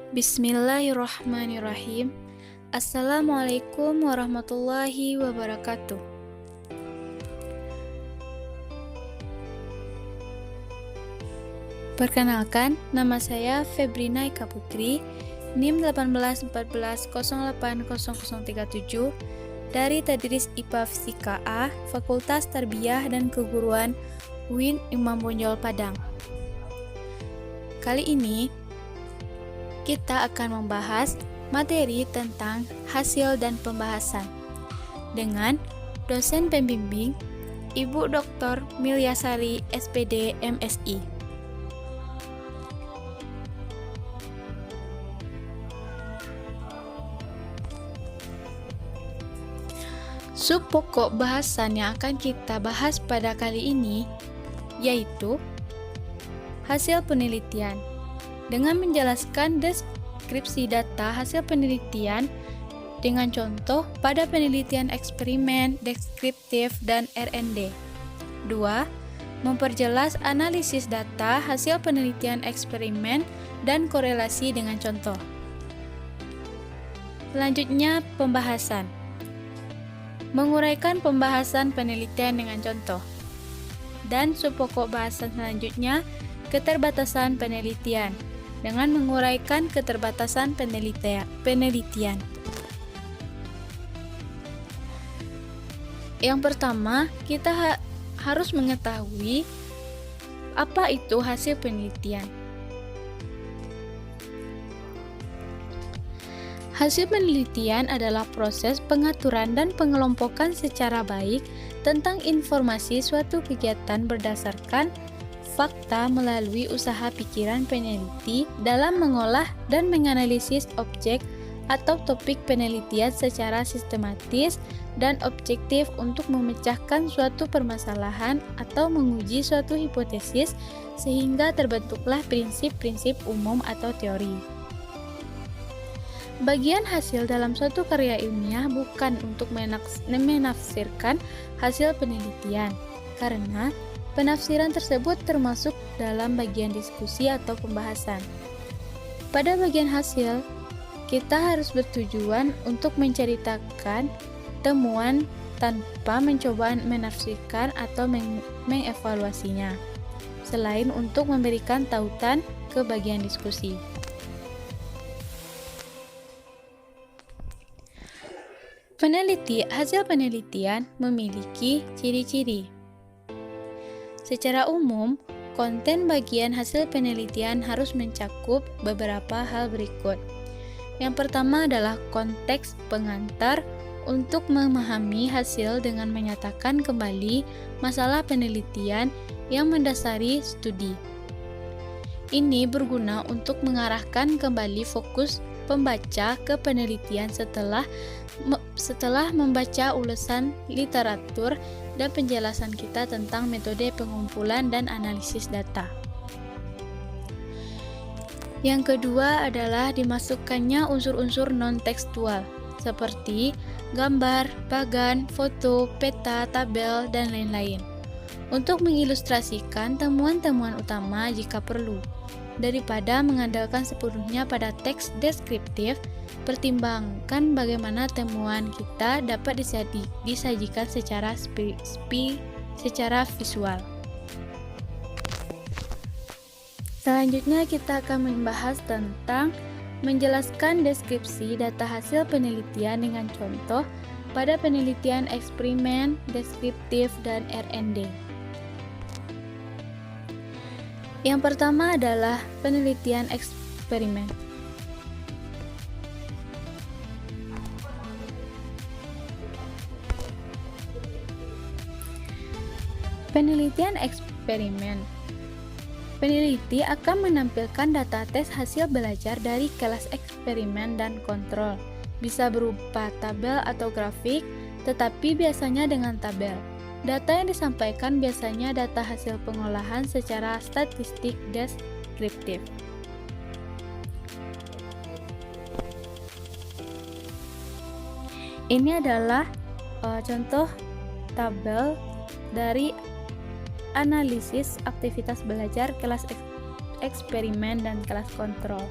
Bismillahirrahmanirrahim. Assalamualaikum warahmatullahi wabarakatuh. Perkenalkan, nama saya Febrina Eka Putri, NIM 1814080037 dari Tadris IPA Fisika A, Fakultas Tarbiyah dan Keguruan UIN Imam Bonjol Padang. Kali ini kita akan membahas materi tentang hasil dan pembahasan dengan dosen pembimbing Ibu Dr. Milyasari SPD MSI. Sub pokok bahasan yang akan kita bahas pada kali ini yaitu hasil penelitian. Dengan menjelaskan deskripsi data hasil penelitian dengan contoh pada penelitian eksperimen, deskriptif, dan R&D. 2. Memperjelas analisis data hasil penelitian eksperimen dan korelasi dengan contoh. Selanjutnya, pembahasan. Menguraikan pembahasan penelitian dengan contoh. Dan subpokok bahasan selanjutnya, keterbatasan penelitian. Dengan menguraikan keterbatasan penelitian. Yang pertama, kita harus mengetahui apa itu hasil penelitian. Hasil penelitian adalah proses pengaturan dan pengelompokan secara baik tentang informasi suatu kegiatan berdasarkan fakta melalui usaha pikiran peneliti dalam mengolah dan menganalisis objek atau topik penelitian secara sistematis dan objektif untuk memecahkan suatu permasalahan atau menguji suatu hipotesis sehingga terbentuklah prinsip-prinsip umum atau teori. Bagian hasil dalam suatu karya ilmiah bukan untuk menafsirkan hasil penelitian, karena penafsiran tersebut termasuk dalam bagian diskusi atau pembahasan. Pada bagian hasil, kita harus bertujuan untuk menceritakan temuan tanpa mencoba menafsirkan atau mengevaluasinya, selain untuk memberikan tautan ke bagian diskusi. Hasil penelitian memiliki ciri-ciri. Secara umum, konten bagian hasil penelitian harus mencakup beberapa hal berikut. Yang pertama adalah konteks pengantar untuk memahami hasil dengan menyatakan kembali masalah penelitian yang mendasari studi. Ini berguna untuk mengarahkan kembali fokus pembaca ke penelitian setelah membaca ulasan literatur dan penjelasan kita tentang metode pengumpulan dan analisis data. Yang kedua adalah dimasukkannya unsur-unsur non-tekstual seperti gambar, bagan, foto, peta, tabel, dan lain-lain untuk mengilustrasikan temuan-temuan utama jika perlu. Daripada mengandalkan sepenuhnya pada teks deskriptif, pertimbangkan bagaimana temuan kita dapat disajikan secara visual. Selanjutnya kita akan membahas tentang menjelaskan deskripsi data hasil penelitian dengan contoh pada penelitian eksperimen, deskriptif, dan R&D. Yang pertama adalah penelitian eksperimen. Penelitian eksperimen. Peneliti akan menampilkan data tes hasil belajar dari kelas eksperimen dan kontrol. Bisa berupa tabel atau grafik, tetapi biasanya dengan tabel. Data yang disampaikan biasanya data hasil pengolahan secara statistik deskriptif. Ini adalah contoh tabel dari analisis aktivitas belajar kelas eksperimen dan kelas kontrol.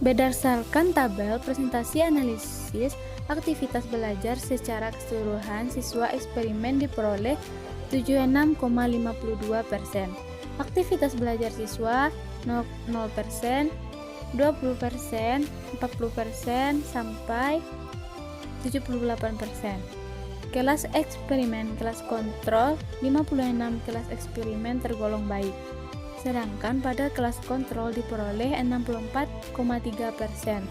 Berdasarkan tabel presentasi analisis aktivitas belajar secara keseluruhan, siswa eksperimen diperoleh 76,52%. Aktivitas belajar siswa 0%, 20%, 40%, sampai 78%. Kelas eksperimen, kelas kontrol, 56 kelas eksperimen tergolong baik. Sedangkan pada kelas kontrol diperoleh 64,3%.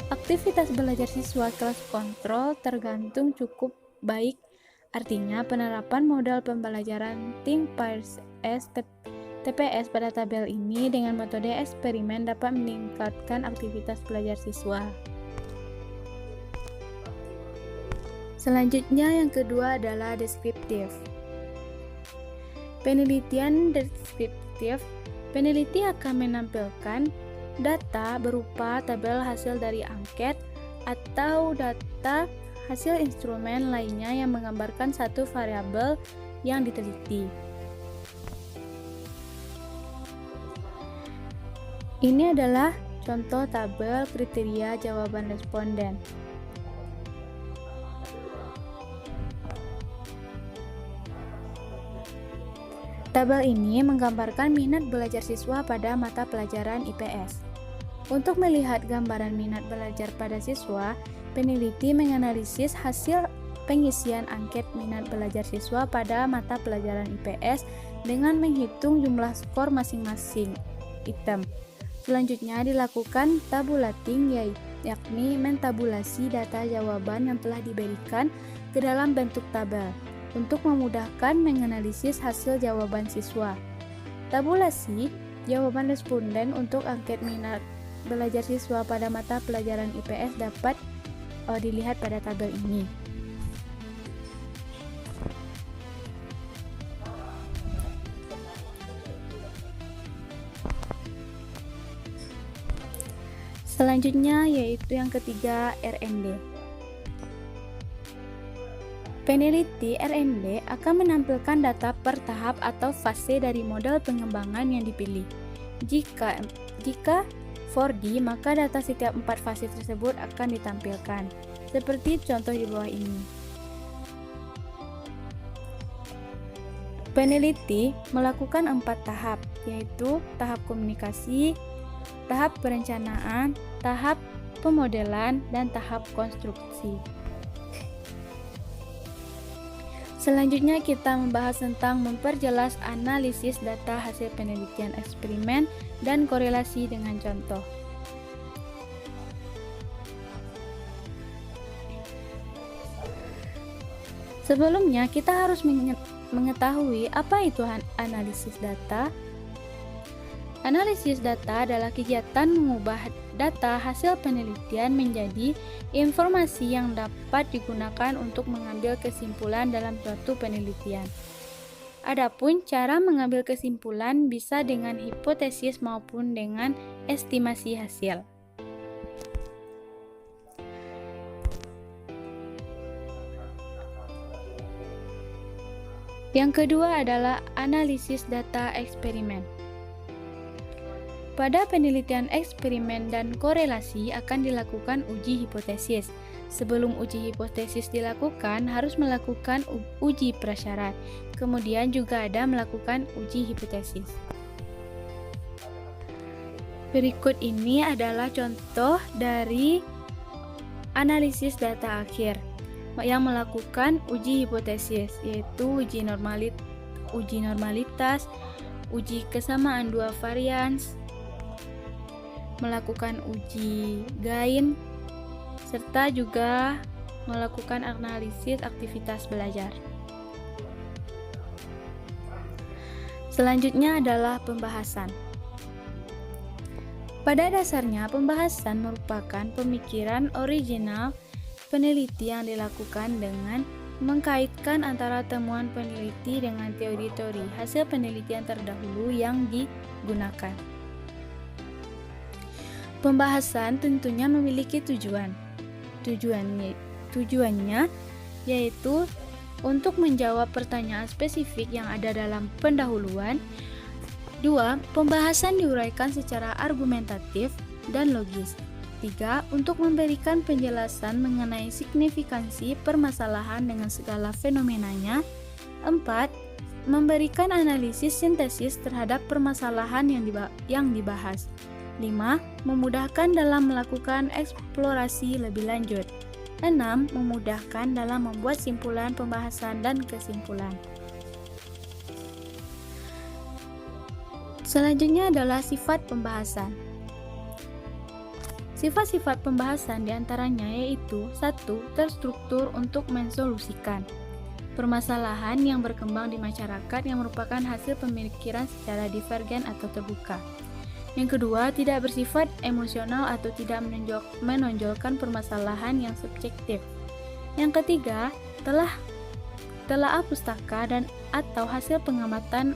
Aktivitas belajar siswa kelas kontrol tergantung cukup baik, artinya penerapan modal pembelajaran Think Pearce TPS pada tabel ini dengan metode eksperimen dapat meningkatkan aktivitas belajar siswa. Selanjutnya yang kedua adalah deskriptif. Penelitian deskriptif. Peneliti akan menampilkan data berupa tabel hasil dari angket atau data hasil instrumen lainnya yang menggambarkan satu variabel yang diteliti. Ini adalah contoh tabel kriteria jawaban responden. Tabel ini menggambarkan minat belajar siswa pada mata pelajaran IPS. Untuk melihat gambaran minat belajar pada siswa, peneliti menganalisis hasil pengisian angket minat belajar siswa pada mata pelajaran IPS dengan menghitung jumlah skor masing-masing item. Selanjutnya dilakukan tabulating, yakni mentabulasi data jawaban yang telah diberikan ke dalam bentuk tabel untuk memudahkan menganalisis hasil jawaban siswa. Tabulasi jawaban responden untuk angket minat belajar siswa pada mata pelajaran IPS dapat dilihat pada tabel ini. Selanjutnya yaitu yang ketiga, R&D. Peneliti R&D akan menampilkan data per tahap atau fase dari model pengembangan yang dipilih. Jika 4D, maka data setiap 4 fase tersebut akan ditampilkan, seperti contoh di bawah ini. Peneliti melakukan 4 tahap, yaitu tahap komunikasi, tahap perencanaan, tahap pemodelan, dan tahap konstruksi. Selanjutnya kita membahas tentang memperjelas analisis data hasil penelitian eksperimen dan korelasi dengan contoh. Sebelumnya kita harus mengetahui apa itu analisis data. Analisis data adalah kegiatan mengubah data hasil penelitian menjadi informasi yang dapat digunakan untuk mengambil kesimpulan dalam suatu penelitian. Adapun cara mengambil kesimpulan bisa dengan hipotesis maupun dengan estimasi hasil. Yang kedua adalah analisis data eksperimen. Pada penelitian eksperimen dan korelasi akan dilakukan uji hipotesis. Sebelum uji hipotesis dilakukan, harus melakukan uji prasyarat. Kemudian juga ada melakukan uji hipotesis. Berikut ini adalah contoh dari analisis data akhir yang melakukan uji hipotesis, yaitu uji normalitas, uji kesamaan dua varians, melakukan uji gain, serta juga melakukan analisis aktivitas belajar. Selanjutnya adalah pembahasan. Pada dasarnya, pembahasan merupakan pemikiran original peneliti yang dilakukan dengan mengkaitkan antara temuan peneliti dengan teori-teori hasil penelitian terdahulu yang digunakan. Pembahasan tentunya memiliki tujuannya yaitu untuk menjawab pertanyaan spesifik yang ada dalam pendahuluan. 2. Pembahasan diuraikan secara argumentatif dan logis. 3. Untuk memberikan penjelasan mengenai signifikansi permasalahan dengan segala fenomenanya. 4. Memberikan analisis sintesis terhadap permasalahan yang dibahas. 5. Memudahkan dalam melakukan eksplorasi lebih lanjut. 6. Memudahkan dalam membuat simpulan pembahasan dan kesimpulan. Selanjutnya adalah sifat pembahasan. Sifat-sifat pembahasan diantaranya yaitu 1. Terstruktur untuk mensolusikan permasalahan yang berkembang di masyarakat yang merupakan hasil pemikiran secara divergen atau terbuka. Yang kedua, tidak bersifat emosional atau tidak menonjolkan permasalahan yang subjektif. Yang ketiga, telah pustaka dan atau hasil pengamatan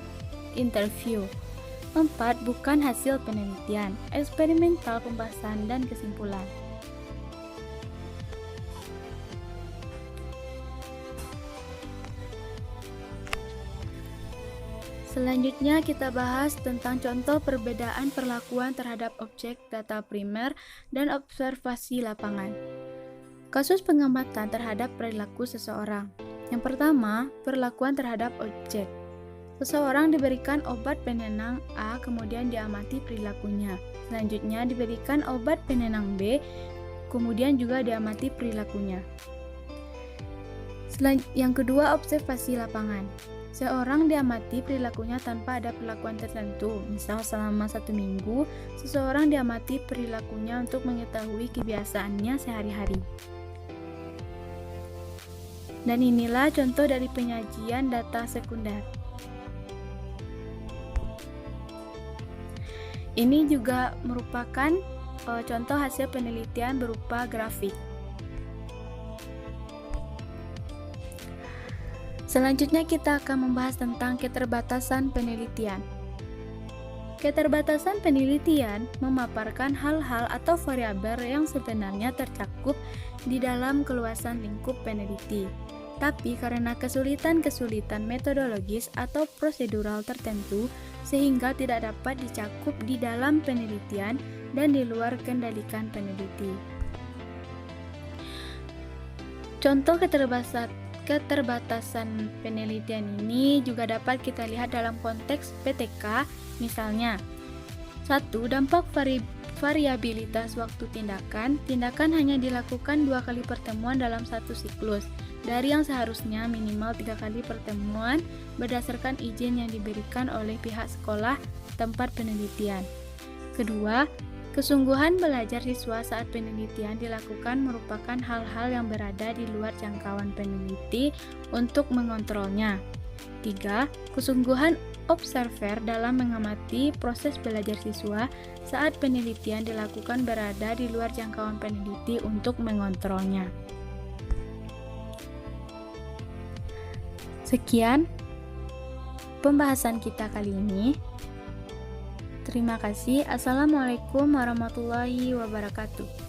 interview. 4. Bukan hasil penelitian, eksperimental pembahasan dan kesimpulan. Selanjutnya kita bahas tentang contoh perbedaan perlakuan terhadap objek data primer dan observasi lapangan. Kasus pengamatan terhadap perilaku seseorang. Yang pertama, perlakuan terhadap objek. Seseorang diberikan obat penenang A, kemudian diamati perilakunya. Selanjutnya diberikan obat penenang B, kemudian juga diamati perilakunya. Yang kedua, observasi lapangan. Seorang diamati perilakunya tanpa ada perlakuan tertentu. Misal selama 1 minggu, seseorang diamati perilakunya untuk mengetahui kebiasaannya sehari-hari. Dan inilah contoh dari penyajian data sekunder. Ini juga merupakan contoh hasil penelitian berupa grafik. Selanjutnya kita akan membahas tentang keterbatasan penelitian. Keterbatasan penelitian memaparkan hal-hal atau variabel yang sebenarnya tercakup di dalam keluasan lingkup peneliti. Tapi karena kesulitan-kesulitan metodologis atau prosedural tertentu, sehingga tidak dapat dicakup di dalam penelitian dan di luar kendalikan peneliti. Contoh keterbatasan penelitian ini juga dapat kita lihat dalam konteks PTK, misalnya 1. Dampak variabilitas waktu tindakan. Tindakan hanya dilakukan 2 kali pertemuan dalam satu siklus, dari yang seharusnya minimal 3 kali pertemuan berdasarkan izin yang diberikan oleh pihak sekolah tempat penelitian. Kedua, kesungguhan belajar siswa saat penelitian dilakukan merupakan hal-hal yang berada di luar jangkauan peneliti untuk mengontrolnya. 3. Kesungguhan observer dalam mengamati proses belajar siswa saat penelitian dilakukan berada di luar jangkauan peneliti untuk mengontrolnya. Sekian pembahasan kita kali ini. Terima kasih. Assalamualaikum warahmatullahi wabarakatuh.